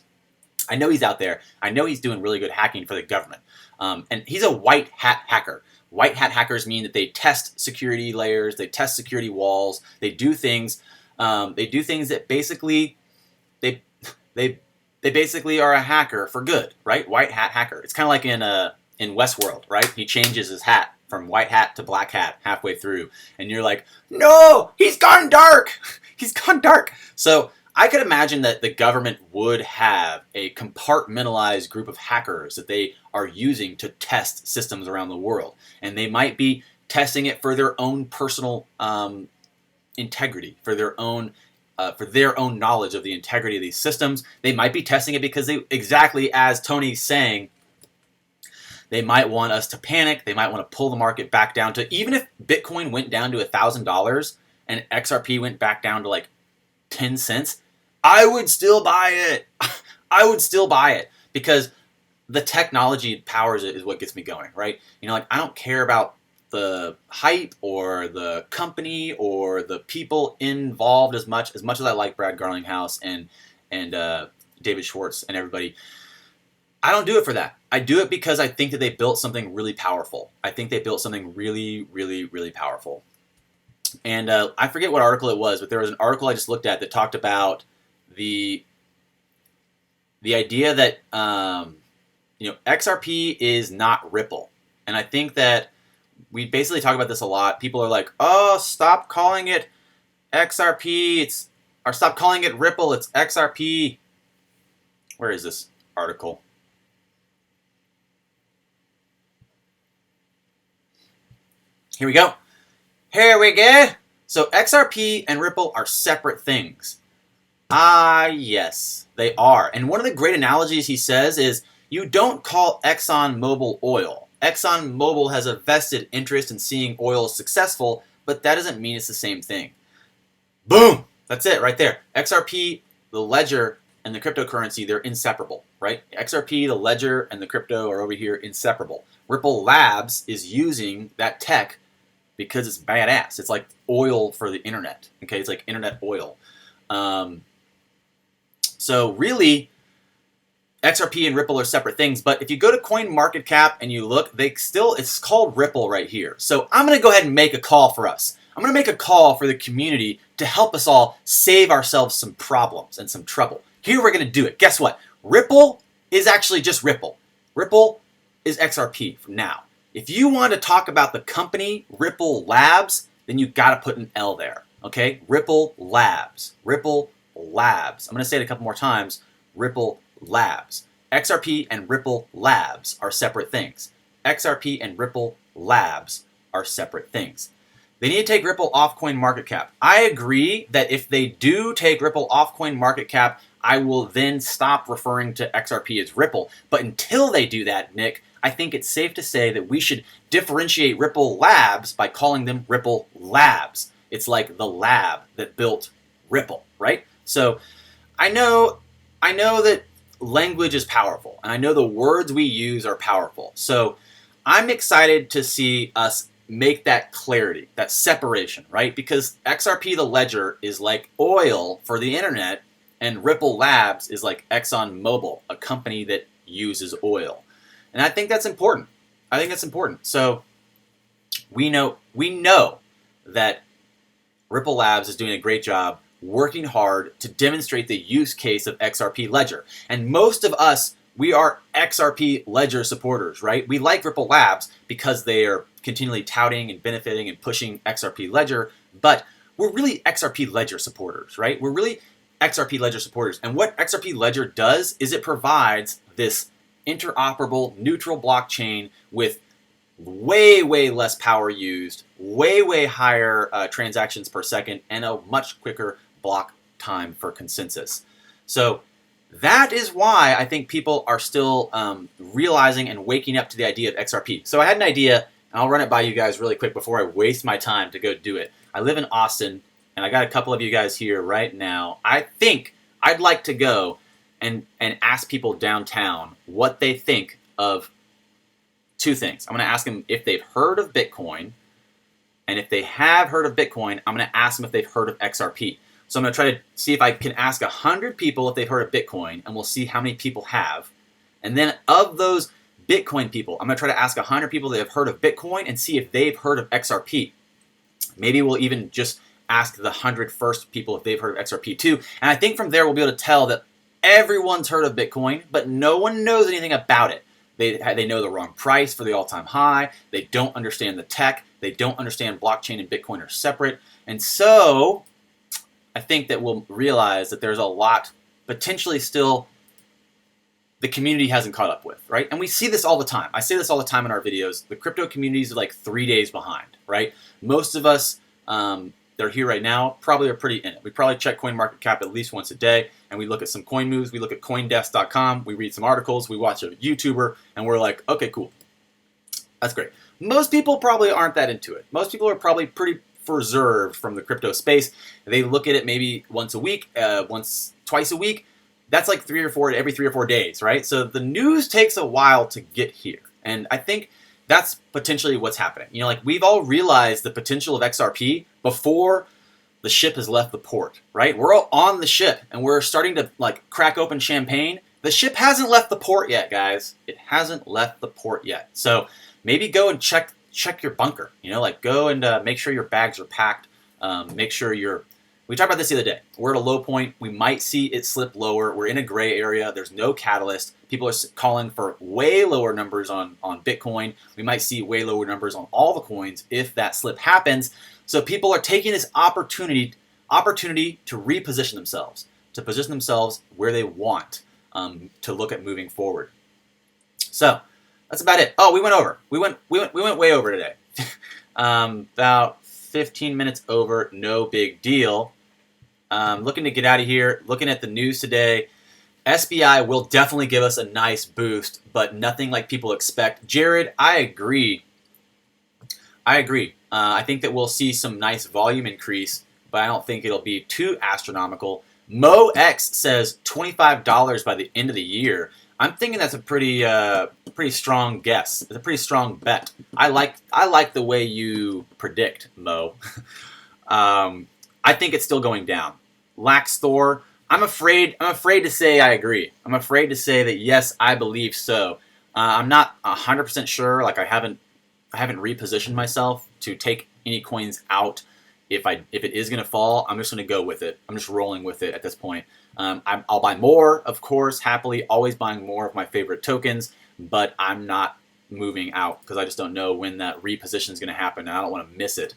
I know he's out there. I know he's doing really good hacking for the government. And he's a white hat hacker. White hat hackers mean that they test security layers, they test security walls, they do things that basically they basically are a hacker for good, right? White hat hacker. It's kind of like in Westworld, right? He changes his hat from white hat to black hat halfway through, and you're like, no, he's gone dark. He's gone dark. So I could imagine that the government would have a compartmentalized group of hackers that they are using to test systems around the world. And they might be testing it for their own personal integrity, for their own knowledge of the integrity of these systems. They might be testing it because they, exactly as Tony's saying, they might want us to panic. They might want to pull the market back down to, even if Bitcoin went down to $1,000 and XRP went back down to like 10 cents, I would still buy it. I would still buy it because the technology powers it is what gets me going, right? You know, like, I don't care about the hype or the company or the people involved as much as I like Brad Garlinghouse and David Schwartz and everybody. I don't do it for that. I do it because I think that they built something really powerful. I think they built something really, really, really powerful. And I forget what article it was, but there was an article I just looked at that talked about the the idea that XRP is not Ripple, and I think that we basically talk about this a lot. People are like, "Oh, stop calling it XRP. Or stop calling it Ripple. It's XRP." Where is this article? Here we go. Here we go. So XRP and Ripple are separate things. Ah, yes, they are. And one of the great analogies he says is, you don't call ExxonMobil oil. ExxonMobil has a vested interest in seeing oil successful, but that doesn't mean it's the same thing. Boom! That's it right there. XRP, the ledger, and the cryptocurrency, they're inseparable, right? XRP, the ledger, and the crypto are over here inseparable. Ripple Labs is using that tech because it's badass. It's like oil for the internet, okay? It's like internet oil. So really, XRP and Ripple are separate things, but if you go to CoinMarketCap and you look, it's called Ripple right here. So I'm going to go ahead and make a call for us. I'm going to make a call for the community to help us all save ourselves some problems and some trouble. Here we're going to do it. Guess what? Ripple is actually just Ripple. Ripple is XRP from now. If you want to talk about the company Ripple Labs, then you got to put an L there. Okay? Ripple Labs. Ripple Labs. I'm going to say it a couple more times. Ripple Labs. XRP and Ripple Labs are separate things. XRP and Ripple Labs are separate things. They need to take Ripple off CoinMarketCap. I agree that if they do take Ripple off CoinMarketCap, I will then stop referring to XRP as Ripple. But until they do that, Nick, I think it's safe to say that we should differentiate Ripple Labs by calling them Ripple Labs. It's like the lab that built Ripple, right? So I know that language is powerful, and I know the words we use are powerful. So I'm excited to see us make that clarity, that separation, right? Because XRP, the ledger, is like oil for the internet, and Ripple Labs is like ExxonMobil, a company that uses oil. And I think that's important. So we know that Ripple Labs is doing a great job working hard to demonstrate the use case of XRP Ledger. And most of us, we are XRP Ledger supporters, right? We like Ripple Labs because they are continually touting and benefiting and pushing XRP Ledger, but we're really XRP Ledger supporters, right? We're really XRP Ledger supporters. And what XRP Ledger does is it provides this interoperable, neutral blockchain with way, way less power used, way, way higher transactions per second, and a much quicker block time for consensus. So that is why I think people are still realizing and waking up to the idea of XRP. So I had an idea, and I'll run it by you guys really quick before I waste my time to go do it. I live in Austin, and I got a couple of you guys here right now. I think I'd like to go and ask people downtown what they think of two things. I'm going to ask them if they've heard of Bitcoin, and if they have heard of Bitcoin, I'm going to ask them if they've heard of XRP. So I'm going to try to see if I can ask 100 people if they've heard of Bitcoin, and we'll see how many people have. And then of those Bitcoin people, I'm going to try to ask 100 people that have heard of Bitcoin and see if they've heard of XRP. Maybe we'll even just ask the 100 first people if they've heard of XRP too. And I think from there we'll be able to tell that everyone's heard of Bitcoin, but no one knows anything about it. They know the wrong price for the all-time high. They don't understand the tech. They don't understand blockchain and Bitcoin are separate. And so I think that we'll realize that there's a lot potentially still the community hasn't caught up with, right? And we see this all the time. I say this all the time in our videos. The crypto community is like 3 days behind, right? Most of us that are here right now probably are pretty in it. We probably check CoinMarketCap at least once a day, and we look at some coin moves. We look at CoinDesk.com. We read some articles. We watch a YouTuber, and we're like, okay, cool. That's great. Most people probably aren't that into it. Most people are probably pretty reserved from the crypto space. They look at it maybe once a week, twice a week. That's like every 3 or 4 days, right? So the news takes a while to get here. And I think that's potentially what's happening. You know, like we've all realized the potential of XRP before the ship has left the port, right? We're all on the ship and we're starting to like crack open champagne. The ship hasn't left the port yet, guys. It hasn't left the port yet. So maybe go and check your bunker, you know, like go and make sure your bags are packed. Make sure you're We talked about this the other day. We're at a low point. We might see it slip lower. We're in a gray area. There's no catalyst. People are calling for way lower numbers on Bitcoin. We might see way lower numbers on all the coins if that slip happens. So people are taking this opportunity to reposition themselves, to position themselves where they want to look at moving forward. So that's about it. Oh, we went over. We went way over today. About 15 minutes over. No big deal. Looking to get out of here. Looking at the news today. SBI will definitely give us a nice boost, but nothing like people expect. Jared, I agree. I think that we'll see some nice volume increase, but I don't think it'll be too astronomical. MoX says $25 by the end of the year. I'm thinking that's a pretty strong guess. It's a pretty strong bet. I like the way you predict, Mo. I think it's still going down. Laxthor, I'm afraid to say I agree. I'm afraid to say that yes, I believe so. I'm not 100% sure. Like I haven't repositioned myself to take any coins out. If it is going to fall, I'm just going to go with it. I'm just rolling with it at this point. I'll buy more, of course, happily, always buying more of my favorite tokens, but I'm not moving out because I just don't know when that reposition is going to happen, and I don't want to miss it.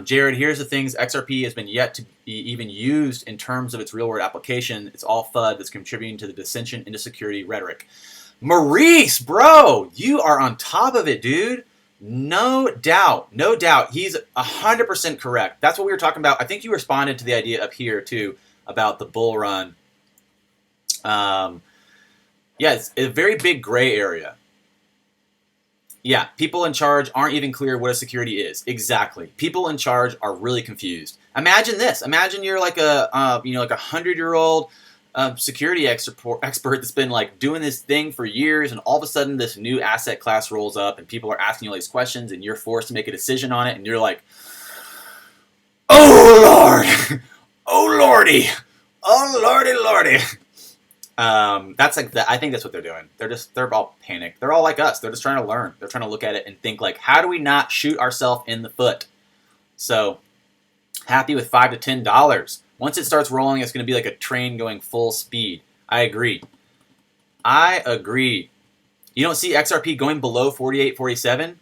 Jared, here's the things. XRP has been yet to be even used in terms of its real-world application. It's all FUD that's contributing to the dissension into security rhetoric. Maurice, bro, you are on top of it, dude. No doubt. He's 100% correct. That's what we were talking about. I think you responded to the idea up here, too, about the bull run. It's a very big gray area. Yeah, people in charge aren't even clear what a security is. Exactly. People in charge are really confused. Imagine this. Imagine you're like a 100-year-old security expert that's been like doing this thing for years, and all of a sudden this new asset class rolls up, and people are asking you all these questions, and you're forced to make a decision on it, and you're like, "Oh Lord, oh Lordy, oh Lordy." That's like I think that's what they're doing. They're all panicked. They're all like us. They're just trying to learn. They're trying to look at it and think like, how do we not shoot ourselves in the foot? So happy with $5 to $10. Once it starts rolling, it's going to be like a train going full speed. I agree. You don't see XRP going below 48, 47?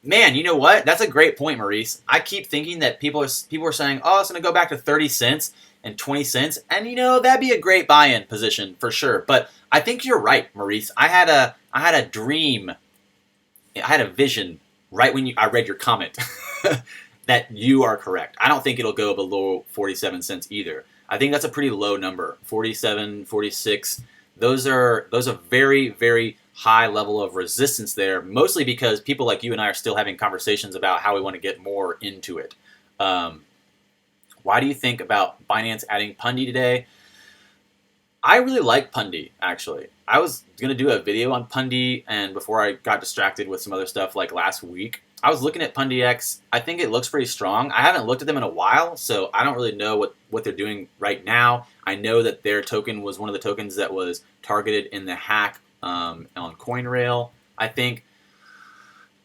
Man, you know what? That's a great point, Maurice. I keep thinking that people are saying, oh, it's going to go back to 30 cents and 20 cents. And, that'd be a great buy-in position for sure. But I think you're right, Maurice. I had a dream. I had a vision right when I read your comment that you are correct. I don't think it'll go below 47 cents either. I think that's a pretty low number. 47, 46. Those are very, very high level of resistance there, mostly because people like you and I are still having conversations about how we want to get more into it. Why do you think about Binance adding Pundi today? I really like Pundi, actually. I was going to do a video on Pundi, and before I got distracted with some other stuff like last week, I was looking at PundiX. I think it looks pretty strong. I haven't looked at them in a while, so I don't really know what they're doing right now. I know that their token was one of the tokens that was targeted in the hack on CoinRail. I think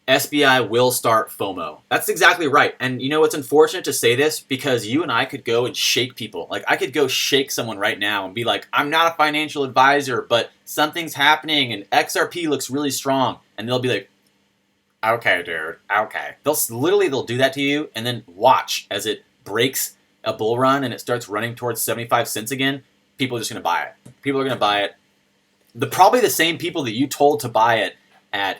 SBI will start FOMO. That's exactly right. And it's unfortunate to say this because you and I could go and shake people. Like I could go shake someone right now and be like, I'm not a financial advisor, but something's happening and XRP looks really strong. And they'll be like, okay, dude, okay. They'll do that to you and then watch as it breaks a bull run and it starts running towards 75 cents again. People are just going to buy it. People are going to buy it. Probably the same people that you told to buy it at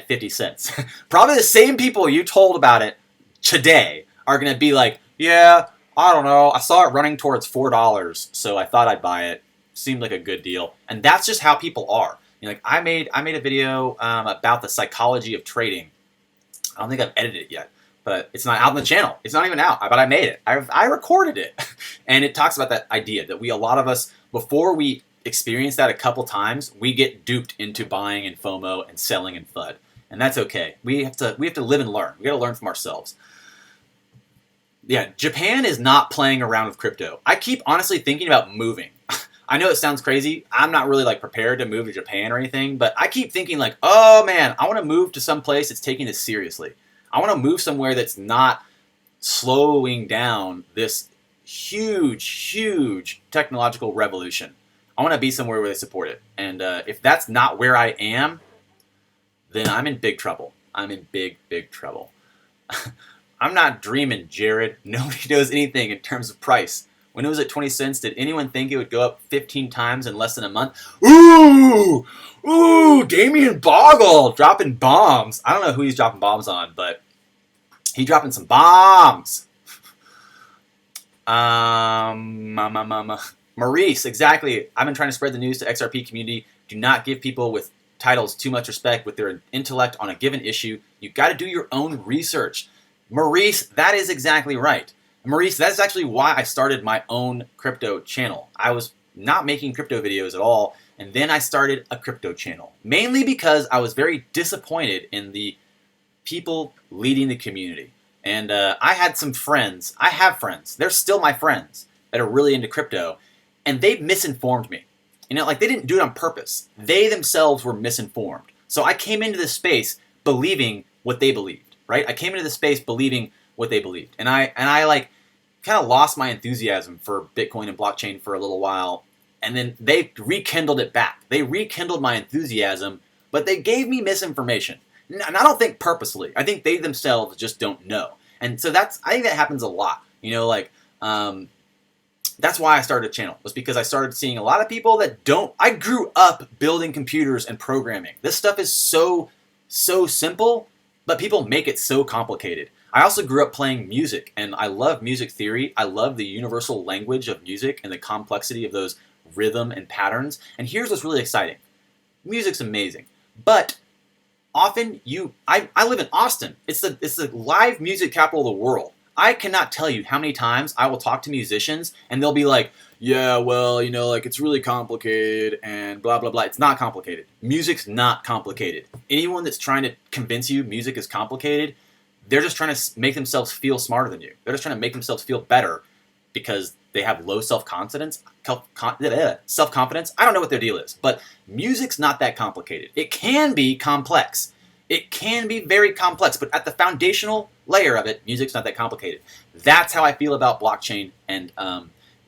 50 cents. Probably the same people you told about it today are going to be like, yeah, I don't know. I saw it running towards $4, so I thought I'd buy it. Seemed like a good deal. And that's just how people are. I made a video about the psychology of trading. I don't think I've edited it yet, but it's not out on the channel. It's not even out, but I made it. I recorded it. And it talks about that idea that a lot of us, before we experience that a couple times, we get duped into buying and FOMO and selling and FUD. And that's okay. We have to live and learn. We got to learn from ourselves. Yeah, Japan is not playing around with crypto. I keep honestly thinking about moving. I know it sounds crazy. I'm not really prepared to move to Japan or anything, but I keep thinking oh man, I want to move to some place that's taking this seriously. I want to move somewhere that's not slowing down this huge technological revolution. I want to be somewhere where they support it. And if that's not where I am, then I'm in big trouble. I'm in big trouble. I'm not dreaming, Jared. Nobody knows anything in terms of price. When it was at 20 cents, did anyone think it would go up 15 times in less than a month? Ooh, Damien Boggle dropping bombs. I don't know who he's dropping bombs on, but he's dropping some bombs. Maurice, exactly. I've been trying to spread the news to XRP community. Do not give people with titles too much respect with their intellect on a given issue. You got to do your own research. Maurice, that is exactly right. Maurice, that's actually why I started my own crypto channel. I was not making crypto videos at all, and then I started a crypto channel. Mainly because I was very disappointed in the people leading the community. And I had some friends, I have friends, they're still my friends, that are really into crypto, and they misinformed me. You know, like they didn't do it on purpose. They themselves were misinformed. So I came into this space believing what they believed, right? I came into this space believing what they believed. And I like kind of lost my enthusiasm for Bitcoin and blockchain for a little while. And then they rekindled it back. They rekindled my enthusiasm, but they gave me misinformation. And I don't think purposely. I think they themselves just don't know. And so I think that happens a lot. You know, like, that's why I started a channel, was because I started seeing a lot of people that don't. I grew up building computers and programming. This stuff is so simple, but people make it so complicated. I also grew up playing music, and I love music theory. I love the universal language of music and the complexity of those rhythm and patterns. And here's what's really exciting. Music's amazing, but often I live in Austin. It's the live music capital of the world. I cannot tell you how many times I will talk to musicians and they'll be like, yeah, well, you know, like it's really complicated and blah, blah, blah. It's not complicated. Music's not complicated. Anyone that's trying to convince you music is complicated, they're just trying to make themselves feel smarter than you. They're just trying to make themselves feel better because they have low self-confidence. Self-confidence. I don't know what their deal is, but music's not that complicated. It can be complex. It can be very complex, but at the foundational layer of it, music's not that complicated. That's how I feel about blockchain and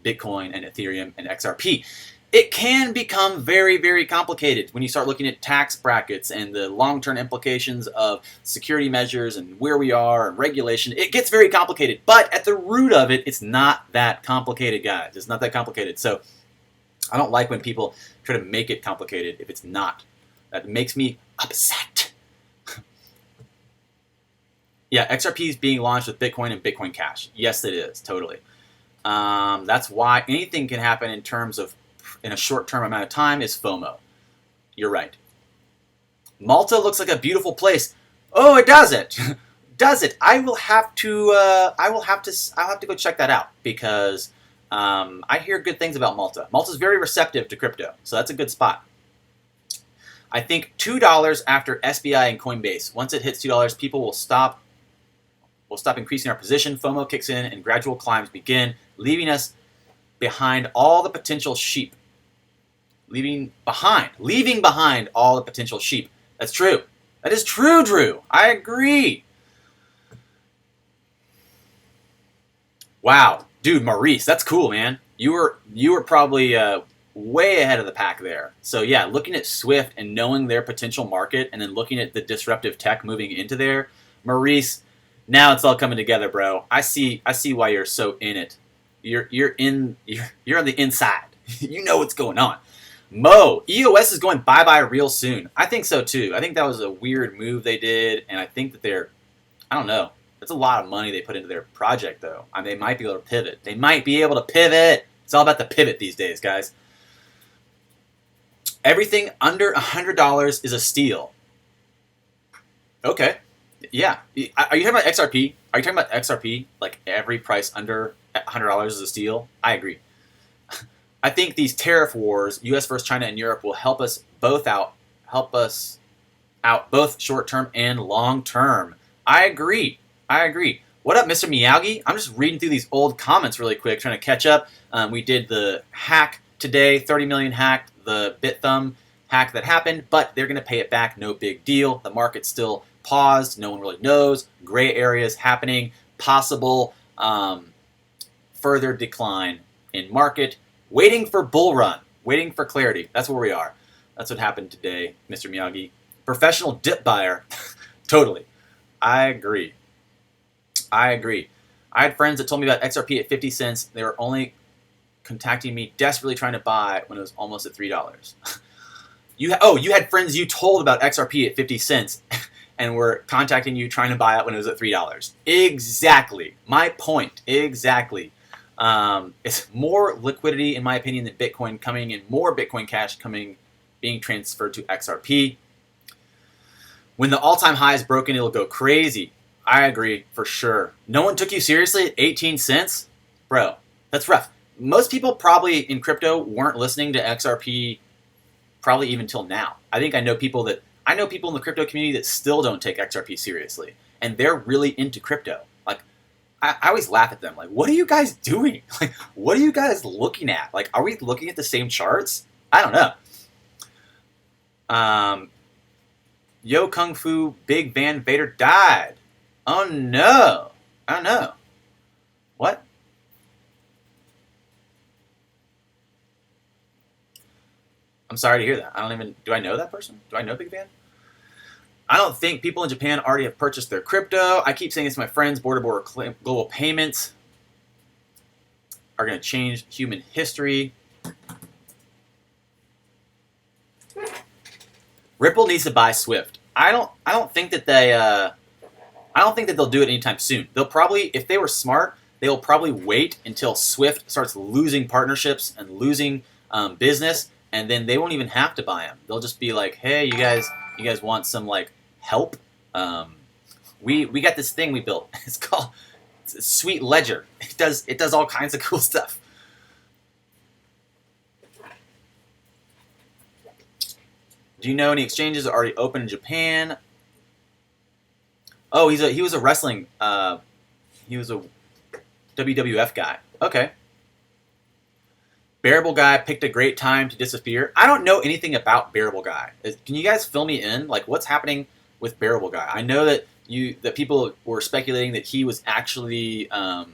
Bitcoin and Ethereum and XRP. It can become very complicated when you start looking at tax brackets and the long-term implications of security measures and where we are and regulation. It gets very complicated, but at the root of it, it's not that complicated, guys. It's not that complicated. So I don't like when people try to make it complicated if it's not. That makes me upset. Yeah, XRP is being launched with Bitcoin and Bitcoin Cash. Yes, it is, totally. That's why anything can happen in terms of, in a short-term amount of time, is FOMO. You're right. Malta looks like a beautiful place. Oh, it does it. Does it? I'll have to go check that out because I hear good things about Malta. Malta's very receptive to crypto, so that's a good spot. I think $2 after SBI and Coinbase. Once it hits $2, people will stop increasing our position. FOMO kicks in and gradual climbs begin, leaving us behind all the potential sheep. Leaving behind all the potential sheep. That's true. That is true, Drew. I agree. Wow, dude, Maurice, that's cool, man. You were probably way ahead of the pack there. So yeah, looking at Swift and knowing their potential market, and then looking at the disruptive tech moving into there, Maurice. Now it's all coming together, bro. I see why you're so in it. You're on the inside. You know what's going on. Mo, EOS is going bye-bye real soon. I think so too. I think that was a weird move they did, and I think that I don't know. That's a lot of money they put into their project, though. I mean, they might be able to pivot. They might be able to pivot. It's all about the pivot these days, guys. Everything under $100 is a steal. Okay. Yeah. Are you talking about XRP? Are you talking about XRP? Like every price under $100 is a steal? I agree. I think these tariff wars, U.S. versus China and Europe, will help us out both short term and long term. I agree. What up, Mr. Miyagi? I'm just reading through these old comments really quick, trying to catch up. We did the hack today, 30 million hack, the Bithumb hack that happened, but they're going to pay it back. No big deal. The market's still paused. No one really knows. Gray areas happening. possible further decline in market, waiting for bull run, waiting for clarity. That's where we are. That's what happened today, Mr. Miyagi. Professional dip buyer. Totally. I agree. I had friends that told me about XRP at 50 cents. They were only contacting me desperately trying to buy when it was almost at $3. You had friends you told about XRP at 50 cents and were contacting you trying to buy it when it was at $3. Exactly. My point. Exactly. It's more liquidity, in my opinion, than Bitcoin coming in, more Bitcoin Cash being transferred to XRP. When the all-time high is broken, it'll go crazy. I agree, for sure. No one took you seriously at 18 cents? Bro, that's rough. Most people probably in crypto weren't listening to XRP probably even till now. I think I know people in the crypto community that still don't take XRP seriously, and they're really into crypto. Like, I always laugh at them. Like, what are you guys doing? Like, what are you guys looking at? Like, are we looking at the same charts? I don't know. Yo Kung Fu Big Van Vader died. Oh no. Oh no. What? I'm sorry to hear that. Do I know that person? Do I know Big Van? I don't think people in Japan already have purchased their crypto. I keep saying this to my friends. Border-to-border global payments are going to change human history. Ripple needs to buy Swift. I don't think that they'll do it anytime soon. They'll probably, if they were smart, they'll probably wait until Swift starts losing partnerships and losing business, and then they won't even have to buy them. They'll just be like, hey, you guys want some like help? We got this thing we built. It's called Sweet Ledger. It does all kinds of cool stuff. Do you know any exchanges that are already open in Japan? Oh, he was a wrestling. He was a WWF guy. Okay. Bearable Guy picked a great time to disappear. I don't know anything about Bearable Guy. Can you guys fill me in? Like, what's happening with Bearable Guy? I know that people were speculating that he was actually part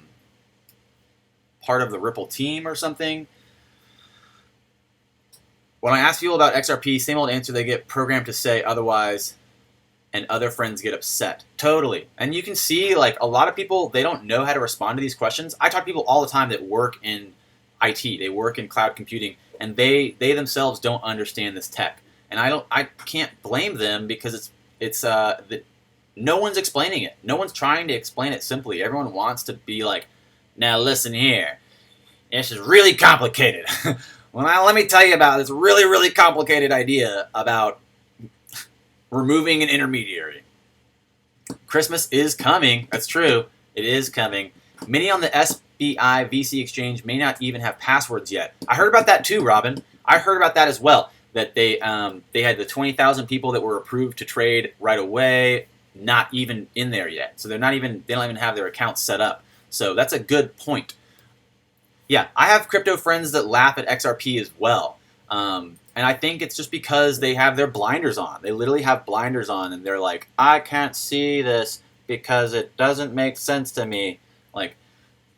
of the Ripple team or something. When I ask people about XRP, same old answer they get programmed to say otherwise, and other friends get upset. Totally. And you can see, like, a lot of people, they don't know how to respond to these questions. I talk to people all the time that work in IT. They work in cloud computing, and they themselves don't understand this tech. And I can't blame them because no one's explaining it. No one's trying to explain it simply. Everyone wants to be like, now listen here. This is really complicated. Let me tell you about this really, really complicated idea about removing an intermediary. Christmas is coming. That's true. It is coming. Many on the SBI VC exchange may not even have passwords yet. I heard about that too, Robin. I heard about that as well. That they had the 20,000 people that were approved to trade right away, not even in there yet. So they don't even have their accounts set up. So that's a good point. Yeah, I have crypto friends that laugh at XRP as well. And I think it's just because they have their blinders on. They literally have blinders on, and they're like, I can't see this because it doesn't make sense to me. Like,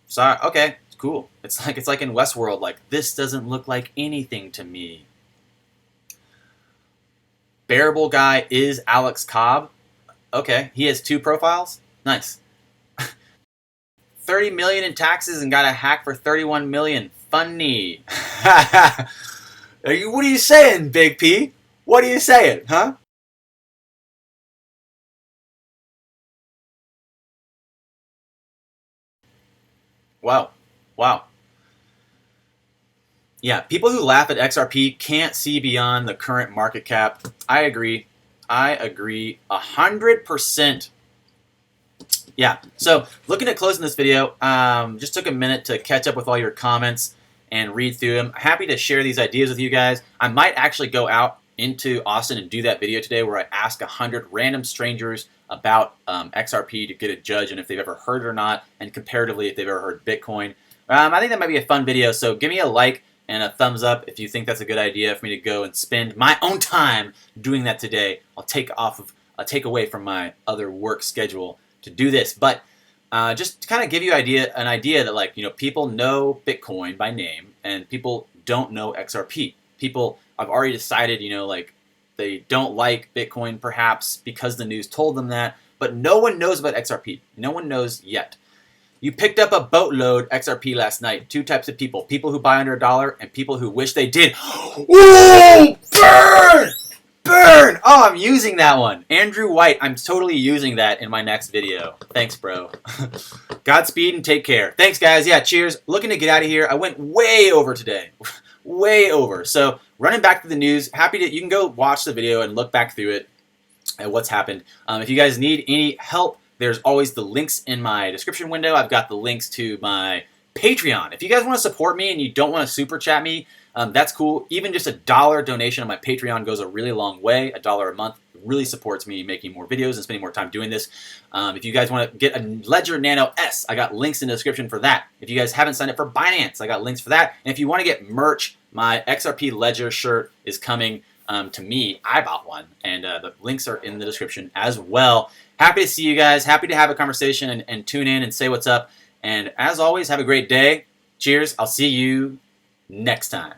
sorry, okay, cool. It's like in Westworld, like, this doesn't look like anything to me. Bearable Guy is Alex Cobb. Okay, he has 2 profiles. Nice. 30 million in taxes and got a hack for 31 million. Funny. What are you saying, Big P? What are you saying, huh? Wow. Yeah, people who laugh at XRP can't see beyond the current market cap. I agree 100%. Yeah, so looking at closing this video, just took a minute to catch up with all your comments and read through them. Happy to share these ideas with you guys. I might actually go out into Austin and do that video today where I ask 100 random strangers about XRP to get a judge and if they've ever heard it or not, and comparatively if they've ever heard Bitcoin. I think that might be a fun video, so give me a like and a thumbs up if you think that's a good idea for me to go and spend my own time doing that today. I'll take away from my other work schedule to do this. But just to kind of give you an idea that, like, people know Bitcoin by name and people don't know XRP. People have already decided, like, they don't like Bitcoin perhaps because the news told them that, but no one knows about XRP. No one knows yet. You picked up a boatload XRP last night. Two types of people. People who buy under $1 and people who wish they did. Ooh, burn! Burn! Oh, I'm using that one. Andrew White, I'm totally using that in my next video. Thanks, bro. Godspeed and take care. Thanks, guys. Yeah, cheers. Looking to get out of here. I went way over today. Way over. So, running back to the news. Happy to, you can go watch the video and look back through it and what's happened. If you guys need any help, there's always the links in my description window. I've got the links to my Patreon. If you guys want to support me and you don't want to super chat me, that's cool. Even just $1 donation on my Patreon goes a really long way. $1 a month really supports me making more videos and spending more time doing this. If you guys want to get a Ledger Nano S, I got links in the description for that. If you guys haven't signed up for Binance, I got links for that. And if you want to get merch, my XRP Ledger shirt is coming to me. I bought one, and the links are in the description as well. Happy to see you guys. Happy to have a conversation and tune in and say what's up. And as always, have a great day. Cheers. I'll see you next time.